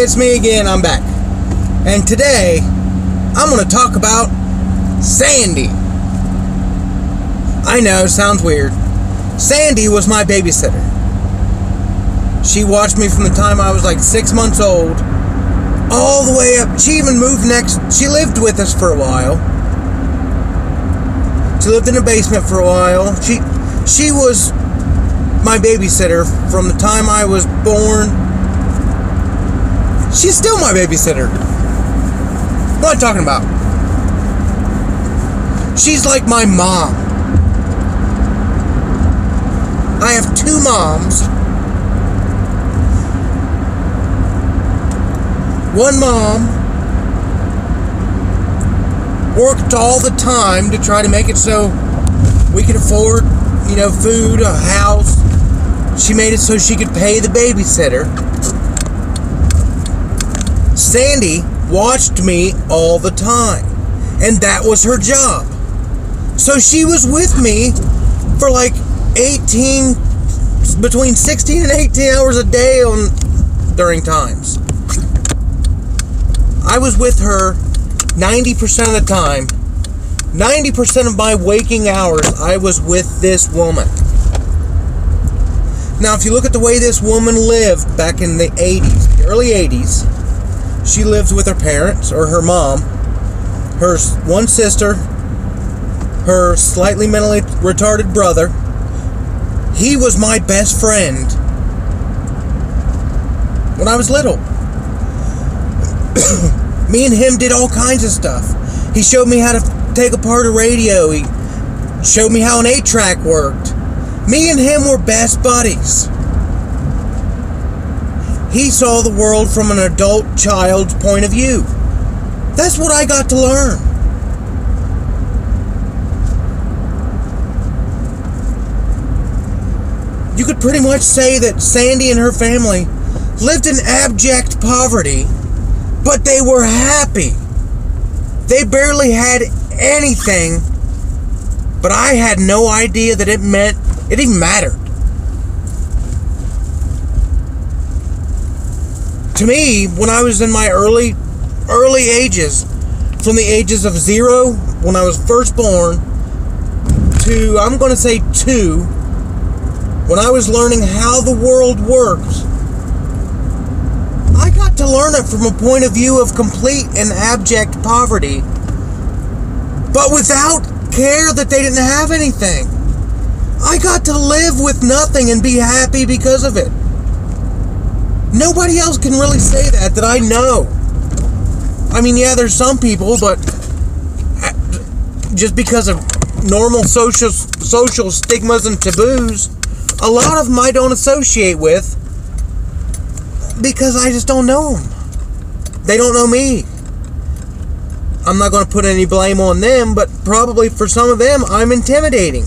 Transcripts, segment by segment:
Hey, it's me again. I'm back. And today, I'm going to talk about Sandy. I know, sounds weird. Sandy was my babysitter. She watched me from the time I was like 6 months old, all the way up. She even moved she lived with us for a while. She lived in a basement for a while. She was my babysitter from the time I was born. She's still my babysitter. What am I talking about? She's like my mom. I have two moms. One mom worked all the time to try to make it so we could afford, food, a house. She made it so she could pay the babysitter. Sandy watched me all the time, and that was her job. So she was with me for like between 16 and 18 hours a day during times. I was with her 90% of the time. 90% of my waking hours, I was with this woman. Now, if you look at the way this woman lived back in the 80s, the early 80s, she lived with her parents, or her mom, her one sister, her slightly mentally retarded brother. He was my best friend when I was little. Me and him did all kinds of stuff. He showed me how to take apart a radio. He showed me how an 8-track worked. Me and him were best buddies. He saw the world from an adult child's point of view. That's what I got to learn. You could pretty much say that Sandy and her family lived in abject poverty, but they were happy. They barely had anything, but I had no idea that it even mattered. To me, when I was in my early ages, from the ages of 0, when I was first born, to, I'm going to say 2, when I was learning how the world worked, I got to learn it from a point of view of complete and abject poverty, but without care that they didn't have anything. I got to live with nothing and be happy because of it. Nobody else can really say that I know. I mean, yeah, there's some people, but just because of normal social stigmas and taboos, a lot of them I don't associate with because I just don't know them. They don't know me. I'm not going to put any blame on them, but probably for some of them, I'm intimidating.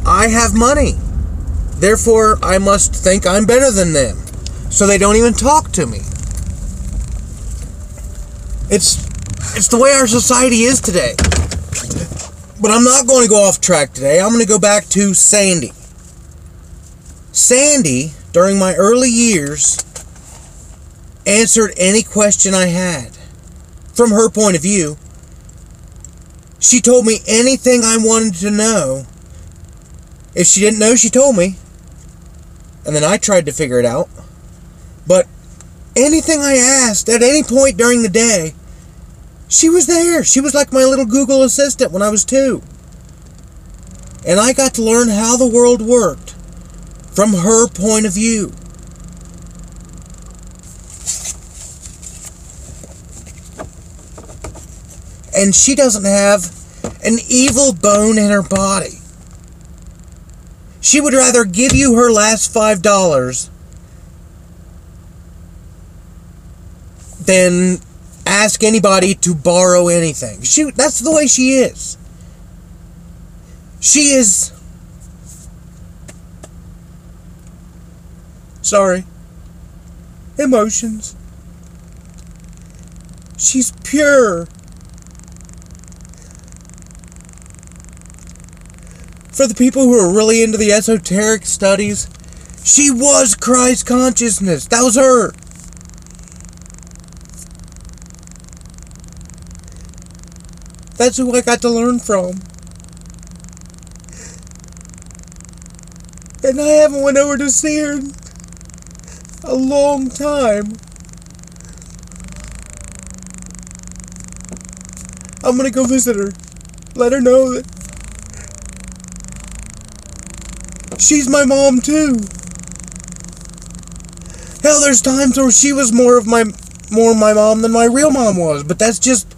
I have money. Therefore, I must think I'm better than them. So they don't even talk to me. It's the way our society is today. But I'm not going to go off track today. I'm going to go back to Sandy. Sandy, during my early years, answered any question I had. From her point of view, she told me anything I wanted to know. If she didn't know, she told me. And then I tried to figure it out. But anything I asked at any point during the day, she was there. She was like my little Google Assistant when I was 2. And I got to learn how the world worked from her point of view. And she doesn't have an evil bone in her body. She would rather give you her last $5 than ask anybody to borrow anything. That's the way she is. She is... Sorry. Emotions. She's pure. For the people who are really into the esoteric studies, she was Christ consciousness. That was her. That's who I got to learn from. And I haven't went over to see her in a long time. I'm gonna go visit her. Let her know that she's my mom too. Hell, there's times where she was more my mom than my real mom was, but that's just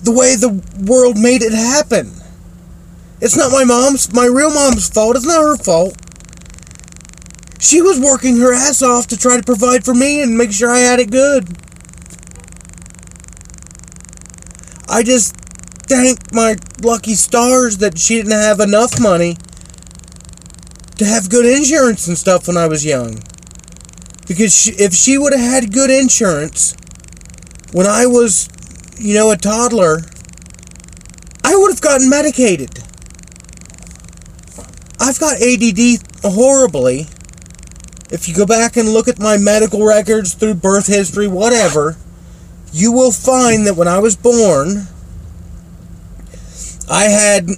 the way the world made it happen. It's not my real mom's fault. It's not her fault. She was working her ass off to try to provide for me and make sure I had it good. I just thank my lucky stars that she didn't have enough money to have good insurance and stuff when I was young. Because if she would have had good insurance when I was, a toddler, I would have gotten medicated. I've got ADD horribly. If you go back and look at my medical records through birth history, whatever, you will find that when I was born, I had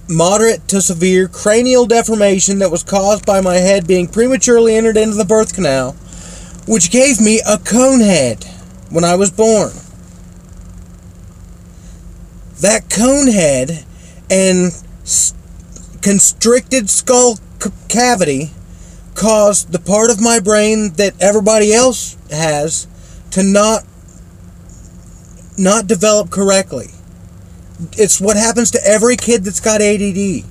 moderate to severe cranial deformation that was caused by my head being prematurely entered into the birth canal, which gave me a cone head when I was born. That cone head and constricted skull cavity caused the part of my brain that everybody else has to not develop correctly. It's what happens to every kid that's got ADD.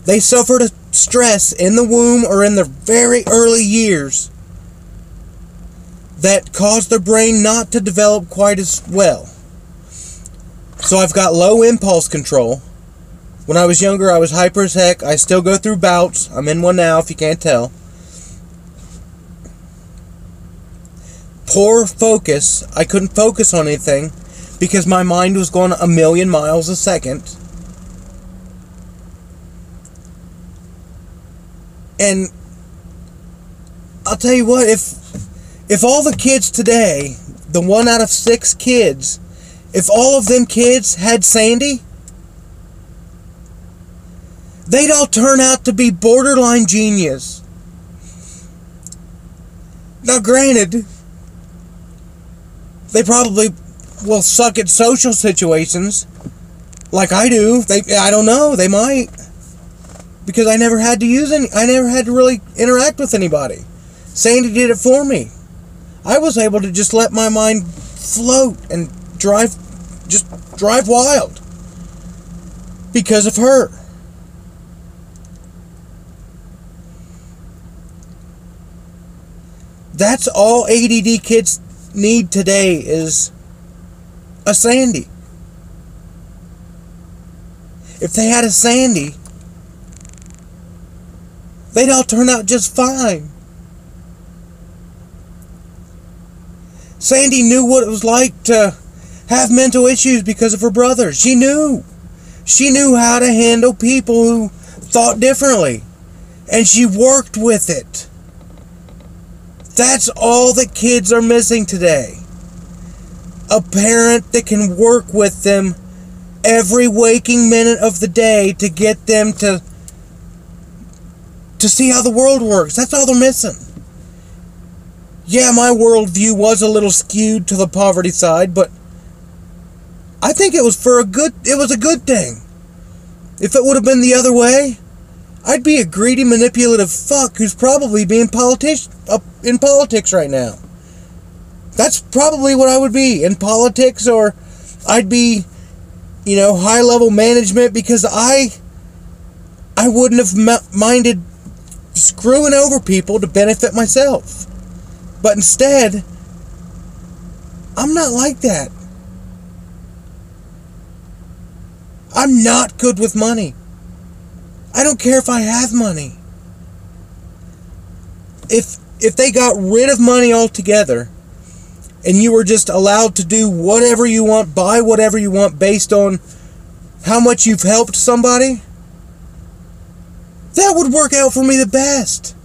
They suffered a stress in the womb or in their very early years that caused their brain not to develop quite as well. So I've got low impulse control. When I was younger, I was hyper as heck. I still go through bouts. I'm in one now, if you can't tell. Poor focus. I couldn't focus on anything because my mind was going a million miles a second. And I'll tell you what, if all the kids today, the 1 out of 6 kids, if all of them kids had Sandy, they'd all turn out to be borderline genius. Now granted, they probably will suck at social situations like I do. I don't know, they might. Because I never had to really interact with anybody. Sandy did it for me. I was able to just let my mind float and drive wild because of her. That's all ADD kids need today is a Sandy. If they had a Sandy, they'd all turn out just fine. Sandy knew what it was like to have mental issues because of her brother. She knew. She knew how to handle people who thought differently. And she worked with it. That's all that kids are missing today. A parent that can work with them every waking minute of the day to get them to see how the world works. That's all they're missing. Yeah, my worldview was a little skewed to the poverty side, but I think it was a good thing. If it would have been the other way, I'd be a greedy, manipulative fuck who's probably being in politics right now. That's probably what I would be, in politics, or I'd be, high-level management, because I wouldn't have minded screwing over people to benefit myself. But instead, I'm not like that. I'm not good with money. I don't care if I have money. If they got rid of money altogether, and you were just allowed to do whatever you want, buy whatever you want based on how much you've helped somebody, that would work out for me the best.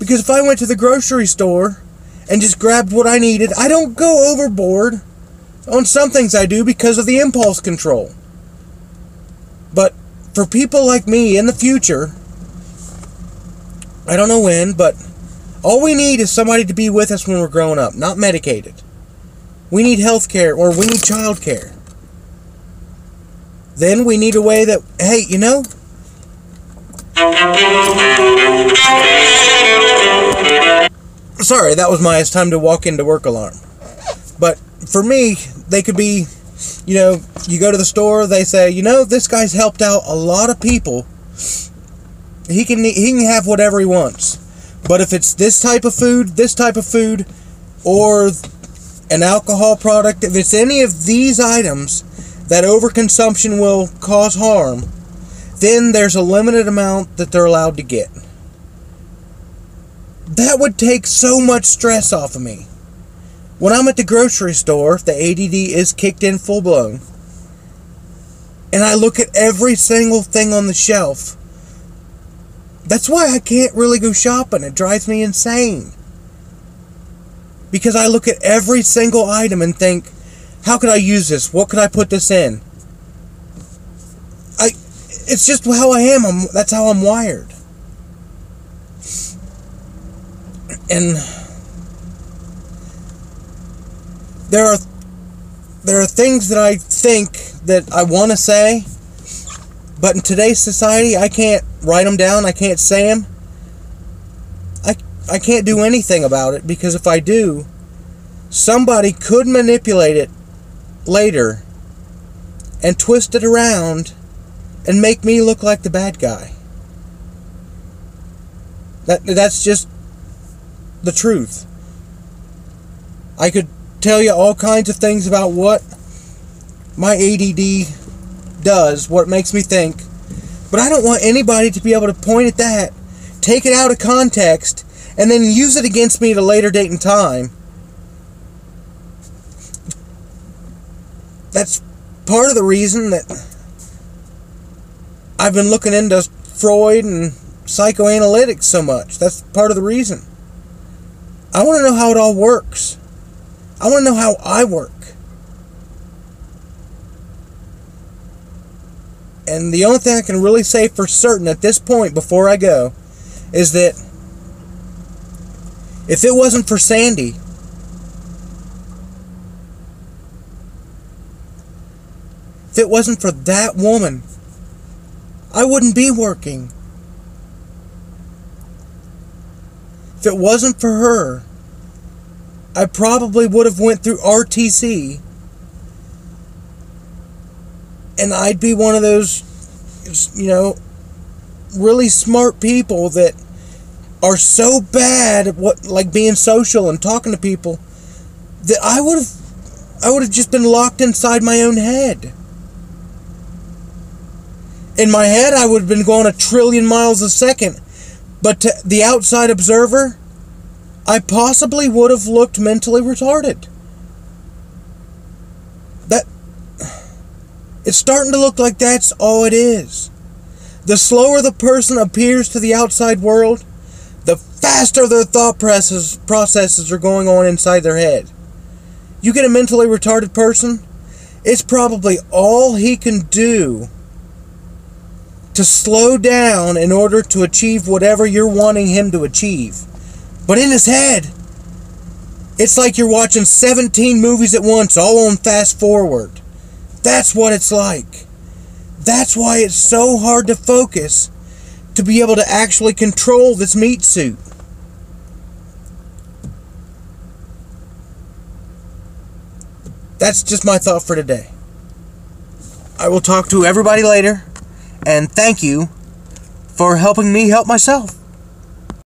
Because if I went to the grocery store and just grabbed what I needed, I don't go overboard On some things I do because of the impulse control. But for people like me in the future, I don't know when, but all we need is somebody to be with us when we're growing up, not medicated. We need health care, or we need child care. Then we need a way that, hey, you know, sorry, that was my it's time to walk into work alarm. But for me, they could be, you know, you go to the store, they say, you know, this guy's helped out a lot of people. He can have whatever he wants. But if it's this type of food, or an alcohol product, if it's any of these items that overconsumption will cause harm, then there's a limited amount that they're allowed to get. That would take so much stress off of me. When I'm at the grocery store, the ADD is kicked in full blown, and I look at every single thing on the shelf. That's why I can't really go shopping. It drives me insane. Because I look at every single item and think, how could I use this? What could I put this in? It's just how I am. That's how I'm wired. And there are things that I think that I want to say, but in today's society, I can't write them down. I can't say them. I can't do anything about it, because if I do, somebody could manipulate it later and twist it around and make me look like the bad guy. That's just the truth. I could tell you all kinds of things about what my ADD does, what it makes me think, but I don't want anybody to be able to point at that, take it out of context, and then use it against me at a later date and time. That's part of the reason that I've been looking into Freud and psychoanalytics so much. That's part of the reason. I want to know how it all works. I want to know how I work. And the only thing I can really say for certain at this point before I go is that if it wasn't for Sandy, if it wasn't for that woman, I wouldn't be working. If it wasn't for her, I probably would have went through RTC, and I'd be one of those, you know, really smart people that are so bad at what, like being social and talking to people, that I would have just been locked inside my own head. In my head, I would have been going 1 trillion miles a second. But to the outside observer, I possibly would have looked mentally retarded. It's starting to look like that's all it is. The slower the person appears to the outside world, the faster their thought processes are going on inside their head. You get a mentally retarded person, it's probably all he can do to slow down in order to achieve whatever you're wanting him to achieve. But in his head, it's like you're watching 17 movies at once, all on fast forward. That's what it's like. That's why it's so hard to focus, to be able to actually control this meat suit. That's just my thought for today. I will talk to everybody later, and thank you for helping me help myself.